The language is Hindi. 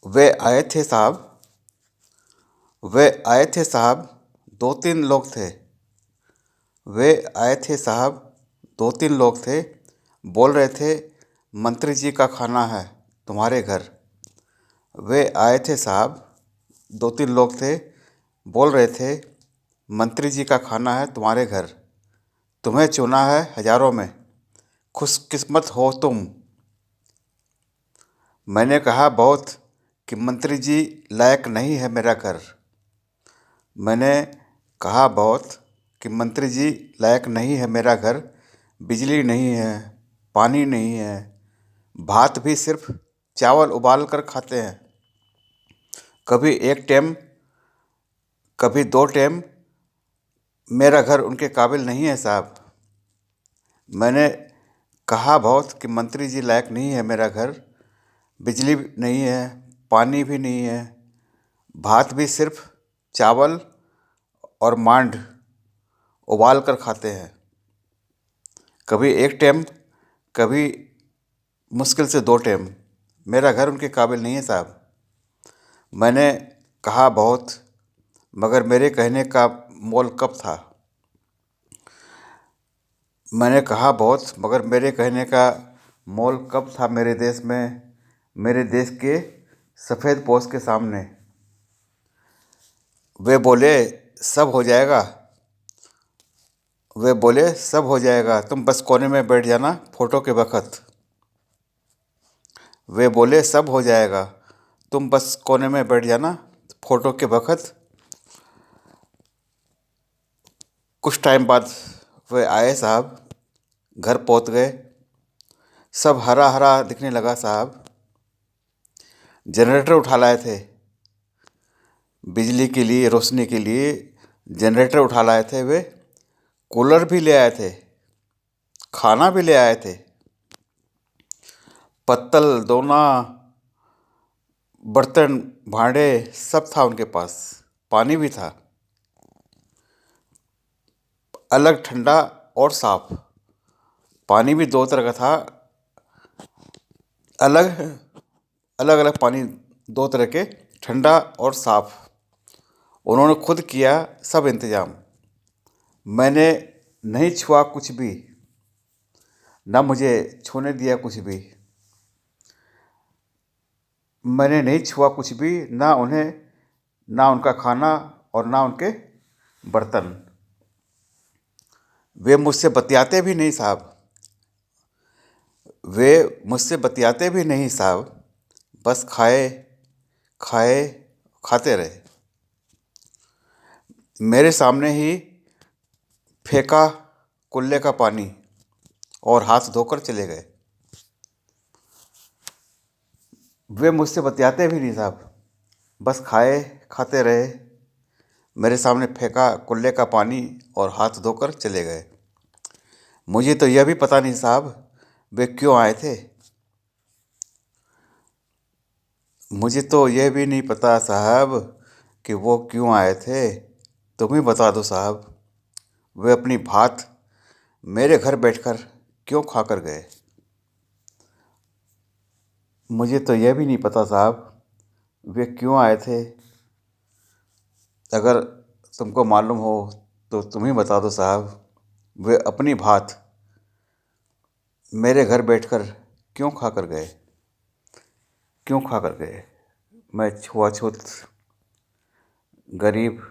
वे आए थे साहब। वे आए थे साहब। दो तीन लोग थे। वे आए थे साहब। दो तीन लोग थे। बोल रहे थे मंत्री जी का खाना है तुम्हारे घर। वे आए थे साहब। दो तीन लोग थे। बोल रहे थे मंत्री जी का खाना है तुम्हारे घर। तुम्हें चुना है हजारों में, खुशकिस्मत हो तुम। मैंने कहा बहुत कि मंत्री जी लायक नहीं है मेरा घर। मैंने कहा बहुत कि मंत्री जी लायक नहीं है मेरा घर। बिजली नहीं है, पानी नहीं है, भात भी सिर्फ चावल उबाल कर खाते हैं। कभी एक टाइम, कभी दो टाइम। मेरा घर उनके काबिल नहीं है साहब। मैंने कहा बहुत कि मंत्री जी लायक नहीं है मेरा घर। बिजली नहीं है, पानी भी नहीं है, भात भी सिर्फ चावल और मांड उबाल कर खाते हैं। कभी एक टाइम, कभी मुश्किल से दो टाइम। मेरा घर उनके काबिल नहीं है साहब। मैंने कहा बहुत, मगर मेरे कहने का मोल कब था। मैंने कहा बहुत, मगर मेरे कहने का मोल कब था मेरे देश में, मेरे देश के सफ़ेद पोश के सामने। वे बोले सब हो जाएगा। वे बोले सब हो जाएगा, तुम बस कोने में बैठ जाना फ़ोटो के वक्त। वे बोले सब हो जाएगा, तुम बस कोने में बैठ जाना फ़ोटो के वक्त। कुछ टाइम बाद वे आए साहब। घर पहुंच गए। सब हरा हरा दिखने लगा साहब। जनरेटर उठा लाए थे बिजली के लिए, रोशनी के लिए। जनरेटर उठा लाए थे वे। कूलर भी ले आए थे, खाना भी ले आए थे। पत्तल दोना, बर्तन भांडे सब था उनके पास। पानी भी था, अलग ठंडा और साफ। पानी भी दो तरह का था, अलग अलग अलग पानी, दो तरह के, ठंडा और साफ। उन्होंने खुद किया सब इंतज़ाम। मैंने नहीं छुआ कुछ भी, ना मुझे छूने दिया कुछ भी। मैंने नहीं छुआ कुछ भी, ना उन्हें, ना उनका खाना और ना उनके बर्तन। वे मुझसे बतियाते भी नहीं साहब। वे मुझसे बतियाते भी नहीं साहब। बस खाए खाए खाते रहे। मेरे सामने ही फेंका कुल्ले का पानी और हाथ धोकर चले गए। वे मुझसे बतियाते भी नहीं साहब। बस खाए खाते रहे। मेरे सामने फेंका कुल्ले का पानी और हाथ धोकर चले गए। मुझे तो यह भी पता नहीं साहब वे क्यों आए थे। मुझे तो यह भी नहीं पता साहब कि वो क्यों आए थे। तुम ही बता दो साहब। वे अपनी भात मेरे घर बैठकर क्यों खा कर गए। मुझे तो यह भी नहीं पता साहब वे क्यों आए थे। अगर तुमको मालूम हो तो तुम ही बता दो साहब। वे अपनी भात मेरे घर बैठकर क्यों खा कर गए, क्यों खा कर गए। मैं छुआछूत, गरीब